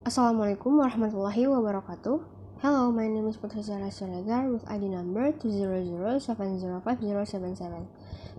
Assalamualaikum warahmatullahi wabarakatuh. Hello, my name is Putri Siregar with ID number 200705077.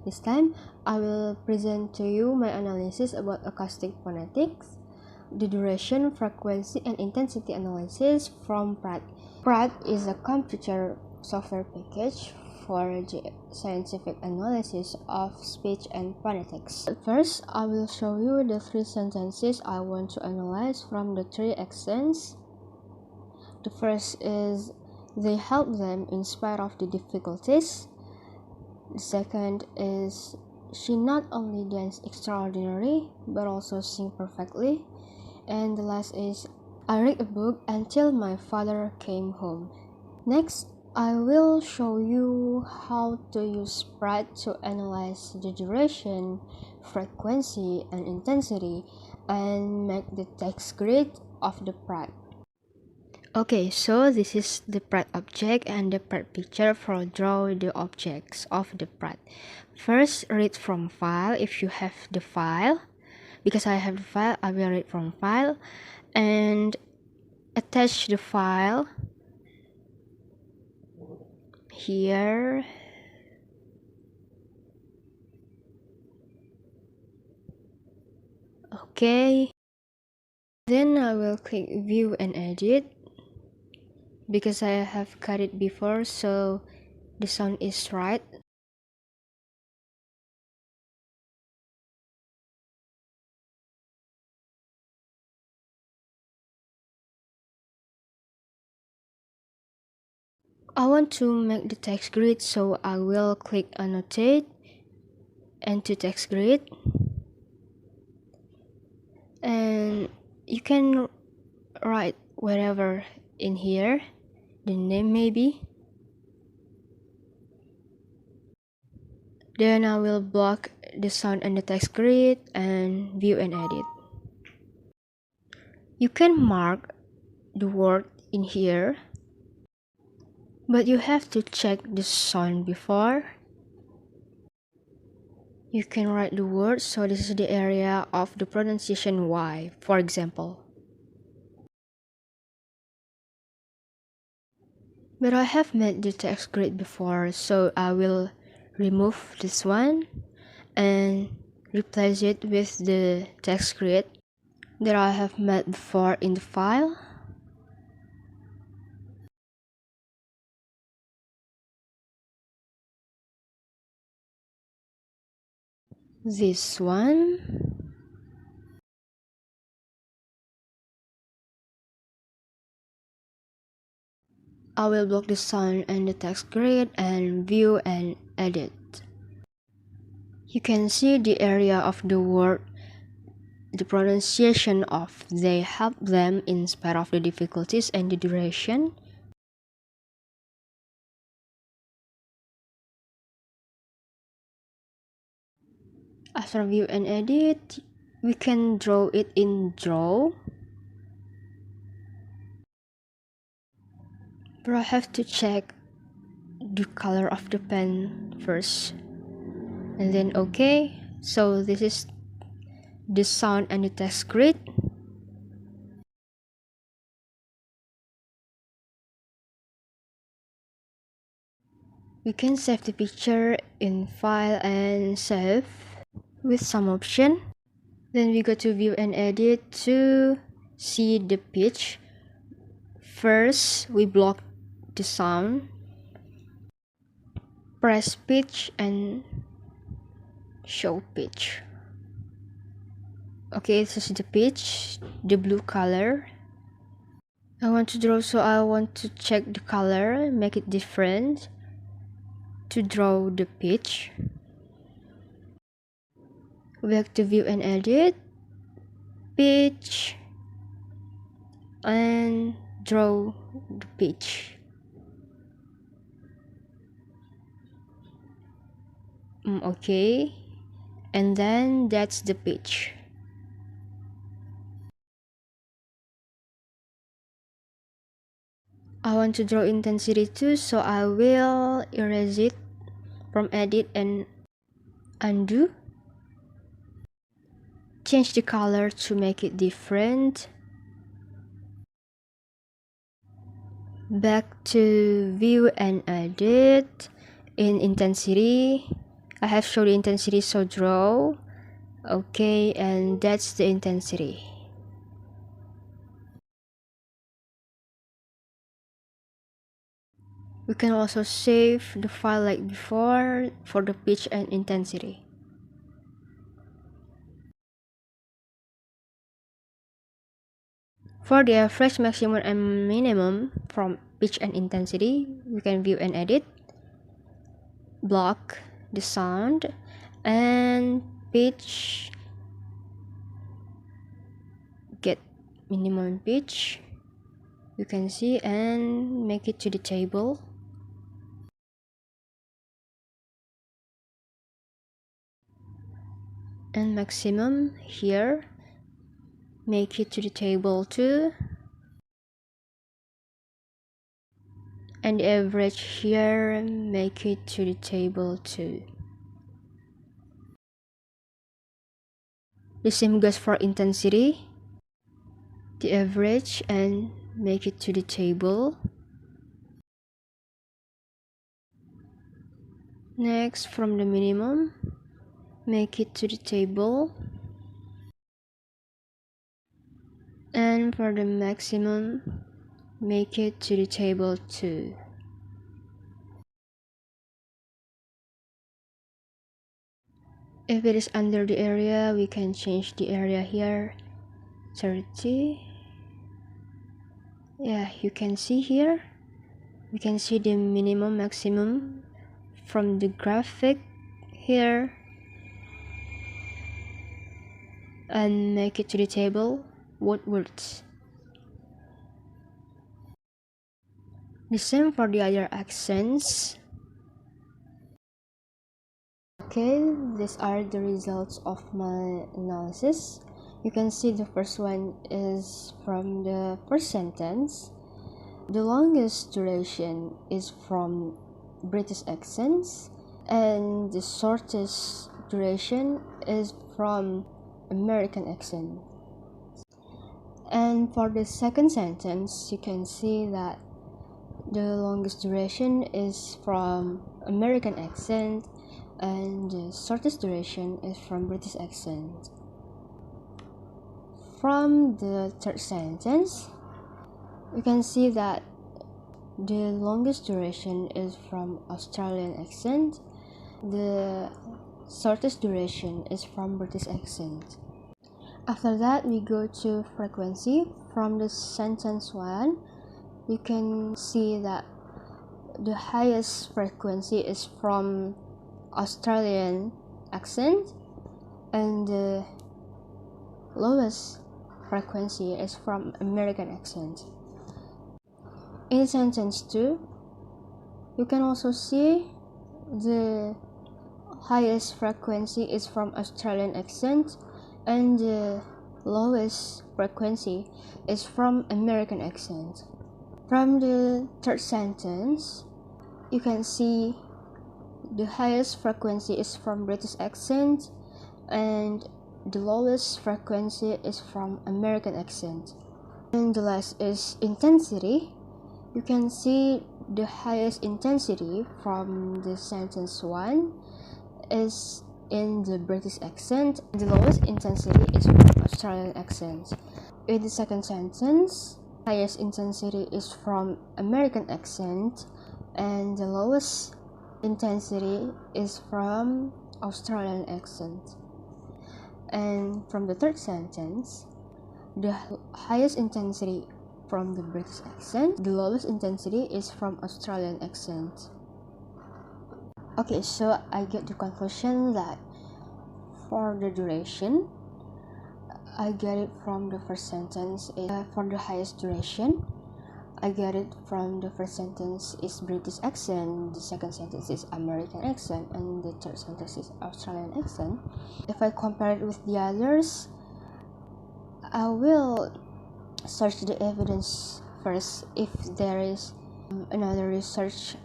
This time, I will present to you my analysis about acoustic phonetics, the duration, frequency, and intensity analysis from Pratt. Pratt is a computer software package for the scientific analysis of speech and phonetics. First, I will show you the three sentences I want to analyze from the three accents. The first is, they help them in spite of the difficulties. The second is, she not only danced extraordinary, but also sing perfectly. And the last is, I read a book until my father came home. Next, I will show you how to use Pratt to analyze the duration, frequency, and intensity, and make the text grid of the Pratt. Okay, so this is the Pratt object and the Pratt picture for draw the objects of the Pratt. First, read from file if you have the file. Because I have the file, I will read from file and attach the file here. Okay, then I will click view and edit because I have cut it before, so the sound is right. I want to make the text grid, so I will click annotate and to text grid, and you can write whatever in here, the name maybe. Then I will block the sound and the text grid and view and edit. You can mark the word in here, but you have to check the sound before. You can write the word, so this is the area of the pronunciation Y, for example. But I have made the text grid before, so I will remove this one and replace it with the text grid that I have made before in the file. This one. I will block the sound and the text grid and view and edit. You can see the area of the word, the pronunciation of they help them in spite of the difficulties, and the duration. After view and edit, we can draw it in draw. But I have to check the color of the pen first. And then okay. So this is the sound and the text grid. We can save the picture in file and save with some option. Then we go to view and edit to see the pitch. First, we block the sound, press pitch and show pitch. Okay, this is the pitch, the blue color. I want to draw, so I want to check the color, make it different to draw the pitch. Back to view and edit, pitch, and draw the pitch. Okay, and then that's the pitch. I want to draw intensity too, so I will erase it from edit and undo. Change the color to make it different. Back to view and edit. In intensity, I have showed the intensity, so draw. Okay, and that's the intensity. We can also save the file like before for the pitch and intensity. For the average, maximum, and minimum from pitch and intensity, we can view and edit, block the sound, and pitch, get minimum pitch, you can see, and make it to the table. And maximum here, make it to the table too. And the average here, make it to the table too. The same goes for intensity, the average, and make it to the table. Next, from the minimum, make it to the table. And for the maximum, make it to the table too. If it is under the area, we can change the area here, 30. Yeah, you can see here, we can see the minimum, maximum from the graphic here, and make it to the table, what words. The same for the other accents. Okay, these are the results of my analysis. You can see the first one is from the first sentence. The longest duration is from British accents, and the shortest duration is from American accent. And for the second sentence, you can see that the longest duration is from American accent, and the shortest duration is from British accent. From the third sentence, you can see that the longest duration is from Australian accent, the shortest duration is from British accent. After that, we go to frequency. From the sentence 1, you can see that the highest frequency is from Australian accent, and the lowest frequency is from American accent. In sentence 2, you can also see the highest frequency is from Australian accent, and the lowest frequency is from American accent. From the third sentence, you can see the highest frequency is from British accent, and the lowest frequency is from American accent. And the last is intensity. You can see the highest intensity from the sentence 1 is in the British accent. The lowest intensity is from Australian accent. In the second sentence, highest intensity is from American accent, and the lowest intensity is from Australian accent. And from the third sentence, the highest intensity from the British accent, the lowest intensity is from Australian accent. Okay, so I get the conclusion that for the duration, I get it from the first sentence. For the highest duration, I get it from the first sentence is British accent, the second sentence is American accent, and the third sentence is Australian accent. If I compare it with the others, I will search the evidence first if there is another research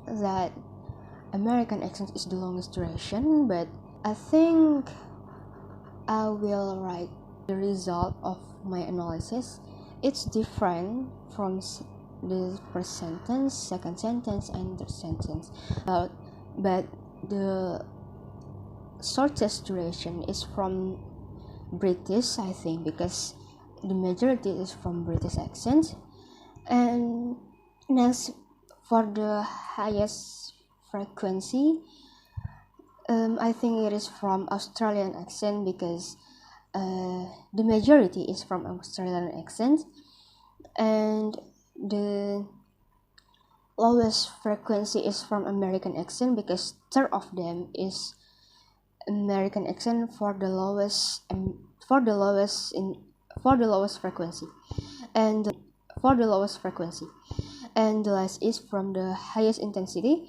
that American accent is the longest duration, but I think I will write the result of my analysis. It's different from the first sentence, second sentence, and third sentence. But the shortest duration is from British, I think, because the majority is from British accent. And next, for the highest frequency, I think it is from Australian accent, because the majority is from Australian accent. And the lowest frequency is from American accent, because third of them is American accent for the lowest frequency, and the last is from the highest intensity.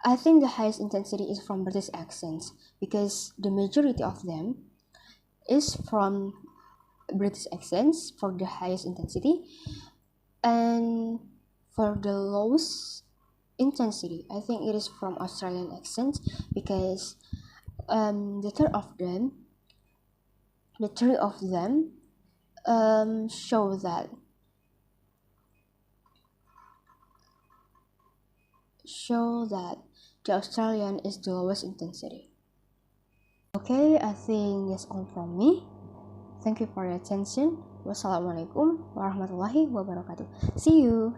I think the highest intensity is from British accents, because the majority of them is from British accents for the highest intensity. And for the lowest intensity, I think it is from Australian accents, because the three of them show that the Australian is the lowest intensity. Okay, I think that's all from me. Thank you for your attention. Wassalamualaikum warahmatullahi wabarakatuh. See you.